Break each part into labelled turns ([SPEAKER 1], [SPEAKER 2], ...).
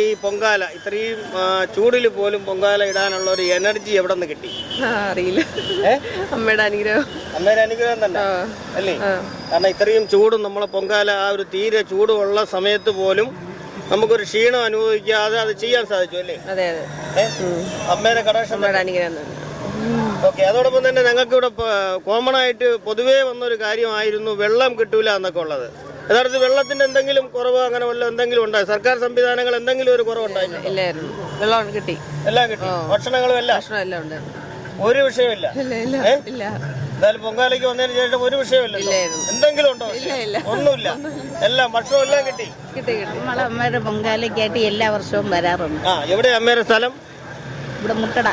[SPEAKER 1] ഈ പൊങ്കാല ഇത്രയും ചൂടിൽ പോലും പൊങ്കാല ഇടാനുള്ള ഒരു എനർജി എവിടെ നിന്ന് കിട്ടി?
[SPEAKER 2] അറിയില്ല. അമ്മയുടെ അനുഗ്രഹം.
[SPEAKER 1] അമ്മയുടെ അനുഗ്രഹം തന്നെ അല്ലേ? കാരണം ഇത്രയും ചൂടും നമ്മളെ പൊങ്കാല ആ ഒരു തീരെ ചൂടുള്ള സമയത്ത് പോലും നമുക്കൊരു ക്ഷീണം അനുഭവിക്കാതെ അത് ചെയ്യാൻ സാധിച്ചു അല്ലേ?
[SPEAKER 2] അതെ അതെ.
[SPEAKER 1] അമ്മയുടെ കടാക്ഷം
[SPEAKER 2] അനുഗ്രഹം.
[SPEAKER 1] ഓക്കെ. അതോടൊപ്പം തന്നെ ഞങ്ങൾക്ക് ഇവിടെ കോമൺ ആയിട്ട് പൊതുവേ വന്നൊരു കാര്യമായിരുന്നു വെള്ളം കിട്ടൂല എന്നൊക്കെ ഉള്ളത്. യഥാർത്ഥത്തിൽ വെള്ളത്തിന്റെ എന്തെങ്കിലും കുറവ് അങ്ങനെ വല്ല എന്തെങ്കിലും ഉണ്ടായി? സർക്കാർ സംവിധാനങ്ങൾ എന്തെങ്കിലും ഒരു കുറവുണ്ടായിരുന്നു?
[SPEAKER 2] ഇല്ലായിരുന്നു. വെള്ളം കിട്ടി, എല്ലാം കിട്ടി.
[SPEAKER 1] ഭക്ഷണങ്ങളും എല്ലാം ഒരു വിഷയമില്ല. എന്തായാലും പൊങ്കാലയ്ക്ക് വന്നതിന് ശേഷം ഒരു വിഷയമില്ല. എന്തെങ്കിലും ഉണ്ടോ? ഒന്നുമില്ല. എല്ലാം ഭക്ഷണം എല്ലാം കിട്ടി.
[SPEAKER 3] നമ്മളെ അമ്മയുടെ പൊങ്കാലയ്ക്കായിട്ട് എല്ലാ വർഷവും വരാറുണ്ട്.
[SPEAKER 1] എവിടെ അമ്മയുടെ സ്ഥലം?
[SPEAKER 3] ഇവിടെ മുക്കട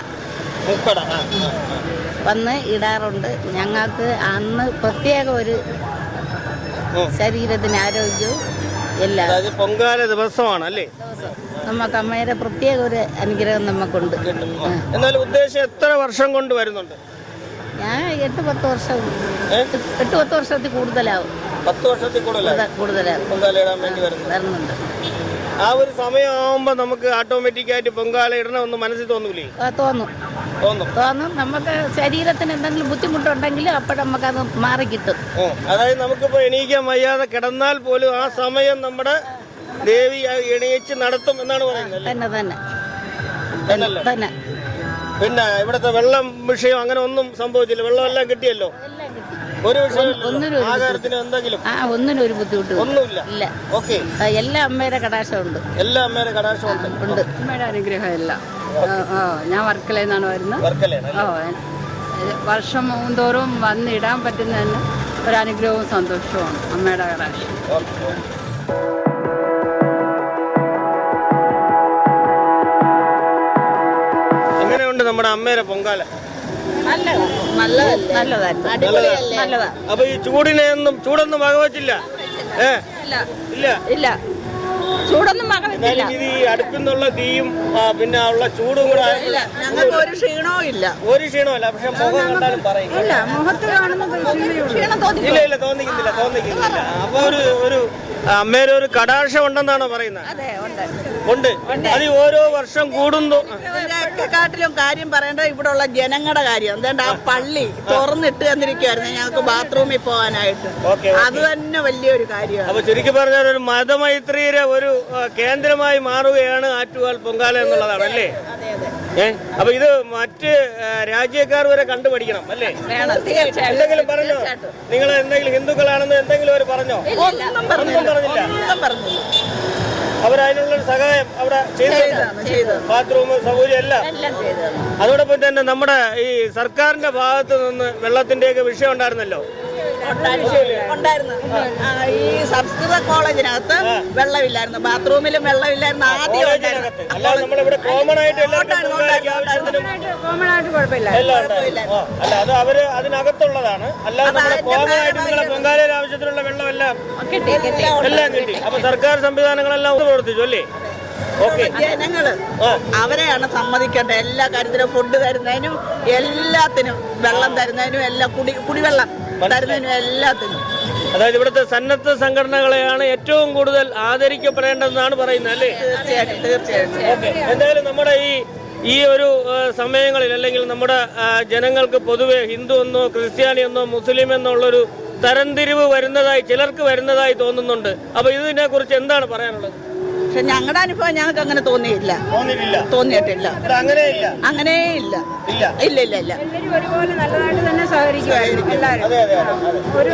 [SPEAKER 3] വന്ന് ഇടാറുണ്ട്. ഞങ്ങൾക്ക് അന്ന് പ്രത്യേക ഒരു ശരീരത്തിന് ആരോഗ്യവും എല്ലാം.
[SPEAKER 1] പൊങ്കാല ദിവസമാണ് അല്ലേ?
[SPEAKER 3] നമുക്ക് അമ്മയുടെ പ്രത്യേക ഒരു അനുഗ്രഹം നമുക്കുണ്ട്.
[SPEAKER 1] എന്നാലും ഉദ്ദേശം എത്ര വർഷം കൊണ്ട് വരുന്നുണ്ട്?
[SPEAKER 3] ഞാൻ 8-10 വർഷം, 8-10 വർഷത്തിൽ കൂടുതലാവും.
[SPEAKER 1] 10 വർഷത്തിൽ കൂടുതലാവും പൊങ്കാല ഇടാൻ വേണ്ടി വരുന്നുണ്ട്. ആ ഒരു സമയമാകുമ്പോ നമുക്ക് ഓട്ടോമാറ്റിക് ആയിട്ട് പൊങ്കാല ഇടണമെന്ന് മനസ്സിൽ തോന്നൂലേ?
[SPEAKER 3] തോന്നും. നമുക്ക് ശരീരത്തിന് എന്തെങ്കിലും ബുദ്ധിമുട്ടുണ്ടെങ്കിൽ അപ്പോൾ നമുക്കത് മാറി കിട്ടും.
[SPEAKER 1] അതായത് നമുക്കിപ്പോ എണീക്കാൻ വയ്യാതെ കിടന്നാൽ പോലും ആ സമയം നമ്മുടെ ദേവി എണീച്ച് നടത്തും എന്നാണ് പറയുന്നത്.
[SPEAKER 3] തന്നെ.
[SPEAKER 1] പിന്നെ ഇവിടുത്തെ വെള്ളം വിഷയം അങ്ങനെ ഒന്നും സംഭവിച്ചില്ല? വെള്ളം എല്ലാം കിട്ടിയല്ലോ? ഒരു വിഷയം ആഹാരത്തിന് എന്തെങ്കിലും
[SPEAKER 3] ഒന്നിനും ഒരു ബുദ്ധിമുട്ട്
[SPEAKER 1] ഒന്നുമില്ല. ഓക്കെ.
[SPEAKER 3] എല്ലാ അമ്മയുടെ കടാക്ഷമുണ്ട്.
[SPEAKER 1] എല്ലാ അമ്മയുടെ കടാക്ഷമുണ്ട്.
[SPEAKER 2] അമ്മയുടെ അനുഗ്രഹം ഇല്ല. ഞാൻ വർക്കലയിൽ നിന്നാണ് വരുന്നത്. വർഷം തോറും വന്നിടാൻ പറ്റുന്നതന്നെ ഒരു അനുഗ്രഹവും സന്തോഷവുമാണ് അമ്മയുടെ കടാക്ഷം.
[SPEAKER 1] എങ്ങനെയുണ്ട് നമ്മുടെ അമ്മയുടെ പൊങ്കാല?
[SPEAKER 3] നല്ലതാ.
[SPEAKER 1] അപ്പൊ ഈ ചൂടൊന്നും വകവച്ചില്ല? ഇല്ല.
[SPEAKER 3] ചൂടൊന്നും വകവച്ചില്ല.
[SPEAKER 1] ഇത് ഈ അടുപ്പിൽ നിന്നുള്ള തീയും പിന്നെ ഉള്ള ചൂടും കൂടെ
[SPEAKER 3] ഞങ്ങൾക്ക് ഒരു ക്ഷീണവും ഇല്ല.
[SPEAKER 1] പക്ഷെ മുഖം കണ്ടാലും പറയും. ഇല്ല തോന്നിക്കുന്നില്ല. അപ്പൊ ഒരു അമ്മേരെ ഒരു കടാക്ഷം ഉണ്ടെന്നാണോ പറയുന്നത്? ഉണ്ട്. അത് ഓരോ വർഷം കൂടുന്നു.
[SPEAKER 3] കാട്ടിലും കാര്യം പറയേണ്ടത് ഇവിടെ ഉള്ള ജനങ്ങളുടെ കാര്യം. എന്താ ആ പള്ളി തുറന്നിട്ട് തന്നിരിക്കുവായിരുന്നു ഞങ്ങൾക്ക് ബാത്റൂമിൽ പോകാനായിട്ട്. അത് തന്നെ വലിയൊരു കാര്യമാണ്.
[SPEAKER 1] അപ്പൊ ചുരുക്കി പറഞ്ഞാൽ ഒരു മതമൈത്രിയുടെ ഒരു കേന്ദ്രമായി മാറുകയാണ് ആറ്റുകാൽ പൊങ്കാല എന്നുള്ളതാണ് അല്ലേ? അപ്പൊ ഇത് മറ്റ് രാജ്യക്കാർ വരെ കണ്ടുപഠിക്കണം അല്ലേ? എന്തെങ്കിലും പറഞ്ഞോ? നിങ്ങൾ എന്തെങ്കിലും ഹിന്ദുക്കളാണെന്ന് എന്തെങ്കിലും അവർ പറഞ്ഞോ? ഒന്നും പറഞ്ഞില്ല. അവരതിനുള്ള സഹായം അവിടെ ചെയ്തു. ബാത്റൂം സൗകര്യം എല്ലാം. അതോടൊപ്പം തന്നെ നമ്മുടെ ഈ സർക്കാരിന്റെ ഭാഗത്ത് നിന്ന് വെള്ളത്തിന്റെയൊക്കെ വിഷയം ഉണ്ടായിരുന്നല്ലോ.
[SPEAKER 3] ഈ സംസ്കൃത കോളേജിനകത്ത് വെള്ളമില്ലായിരുന്നു, ബാത്റൂമിലും വെള്ളമില്ലായിരുന്നു. ആദ്യം
[SPEAKER 1] നമ്മളിവിടെ കോമൺ ആയിട്ട് അല്ല, അത് അവര് അതിനകത്തുള്ളതാണ്. അല്ലാതെ നമ്മുടെ കോമൺ ആയിട്ട് നിങ്ങളെ പൊങ്കാലയുടെ ആവശ്യത്തിനുള്ള വെള്ളമെല്ലാം എല്ലാം കിട്ടി. അപ്പൊ സർക്കാർ സംവിധാനങ്ങളെല്ലാം പ്രവർത്തിച്ചു അല്ലേ?
[SPEAKER 3] ജനങ്ങള് അവരെയാണ് സമ്മതിക്കേണ്ടത്. എല്ലാ കാര്യത്തിനും ഫുഡ് തരുന്നതിനും എല്ലാത്തിനും, വെള്ളം തരുന്നതിനും എല്ലാം, കുടിവെള്ളം തരുന്നതിനും എല്ലാത്തിനും.
[SPEAKER 1] അതായത് ഇവിടുത്തെ സന്നദ്ധ സംഘടനകളെയാണ് ഏറ്റവും കൂടുതൽ ആദരിക്കപ്പെടേണ്ടതെന്നാണ് പറയുന്നത് അല്ലേ?
[SPEAKER 3] തീർച്ചയായിട്ടും.
[SPEAKER 1] എന്തായാലും നമ്മുടെ ഈ ഒരു സമയങ്ങളിൽ അല്ലെങ്കിൽ നമ്മുടെ ജനങ്ങൾക്ക് പൊതുവെ ഹിന്ദു എന്നോ ക്രിസ്ത്യാനി എന്നോ മുസ്ലിം എന്നുള്ളൊരു തരംതിരിവ് ചിലർക്ക് വരുന്നതായി തോന്നുന്നുണ്ട്. അപ്പൊ ഇതിനെ കുറിച്ച് എന്താണ് പറയാനുള്ളത്?
[SPEAKER 3] പക്ഷെ ഞങ്ങളുടെ അനുഭവം ഞങ്ങൾക്ക് അങ്ങനെ തോന്നിയിട്ടില്ല. അങ്ങനെയില്ല.
[SPEAKER 2] ഒരുപോലെ നല്ലതായിട്ട് തന്നെ സഹകരിക്കുമായിരുന്നു എല്ലാവരും. ഒരു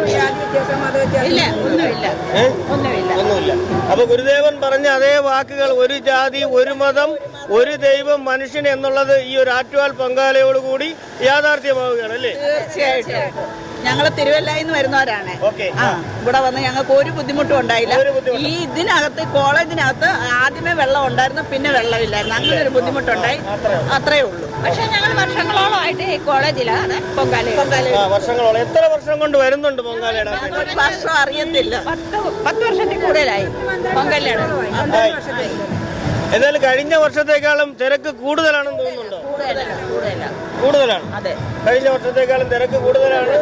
[SPEAKER 1] ഒന്നുമില്ല. അപ്പൊ ഗുരുദേവൻ പറഞ്ഞ അതേ വാക്കുകൾ, ഒരു ജാതി ഒരു മതം ഒരു ദൈവം മനുഷ്യൻ എന്നുള്ളത് ഈ ഒരു ആറ്റുകാൽ പൊങ്കാലയോടുകൂടി യാഥാർത്ഥ്യമാവുകയാണ് അല്ലേ?
[SPEAKER 3] തീർച്ചയായിട്ടും. ഞങ്ങൾ തിരുവല്ലായിന്ന് വരുന്നവരാണ്. ഇവിടെ വന്ന് ഞങ്ങൾക്ക് ഒരു ബുദ്ധിമുട്ടും ഉണ്ടായില്ല. ഈ ഇതിനകത്ത് കോളേജിനകത്ത് ആദ്യമേ വെള്ളം ഉണ്ടായിരുന്നു, പിന്നെ വെള്ളമില്ലായിരുന്നു. അങ്ങനെ ഒരു ബുദ്ധിമുട്ടുണ്ടായി, അത്രേ ഉള്ളൂ. പക്ഷെ ഞങ്ങൾ വർഷങ്ങളോളമായിട്ട് ഈ കോളേജിലാണ് പൊങ്കാല.
[SPEAKER 1] വർഷങ്ങളോളം. എത്ര വർഷം കൊണ്ട് വരുന്നുണ്ട് പൊങ്കാലയുടെ?
[SPEAKER 3] ഒരു വർഷം അറിയത്തില്ല, 10 വർഷത്തിൽ കൂടുതലായി പൊങ്കാലയുടെ.
[SPEAKER 1] എന്നാലും കഴിഞ്ഞ വർഷത്തേക്കാളും തിരക്ക് കൂടുതലാണെന്ന് തോന്നുന്നുണ്ടോ? കൂടുതലാണ്. കഴിഞ്ഞ വർഷത്തേക്കാളും തിരക്ക് കൂടുതലാണ്.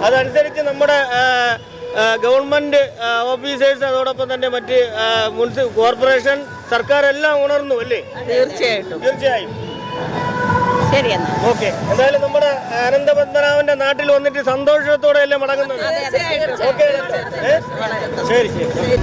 [SPEAKER 1] അതനുസരിച്ച് നമ്മുടെ ഗവൺമെന്റ് ഓഫീസേഴ്സ്, അതോടൊപ്പം തന്നെ മറ്റ് കോർപ്പറേഷൻ സർക്കാർ എല്ലാം ഉണർന്നു അല്ലേ?
[SPEAKER 3] തീർച്ചയായും. ശരി എന്നാ.
[SPEAKER 1] ഓക്കെ, എന്തായാലും നമ്മുടെ അനന്തപത്മനാഭന്റെ നാട്ടിൽ വന്നിട്ട് സന്തോഷത്തോടെ അല്ലേ മടങ്ങുന്നത്? ഓക്കെ, ശരി ശരി.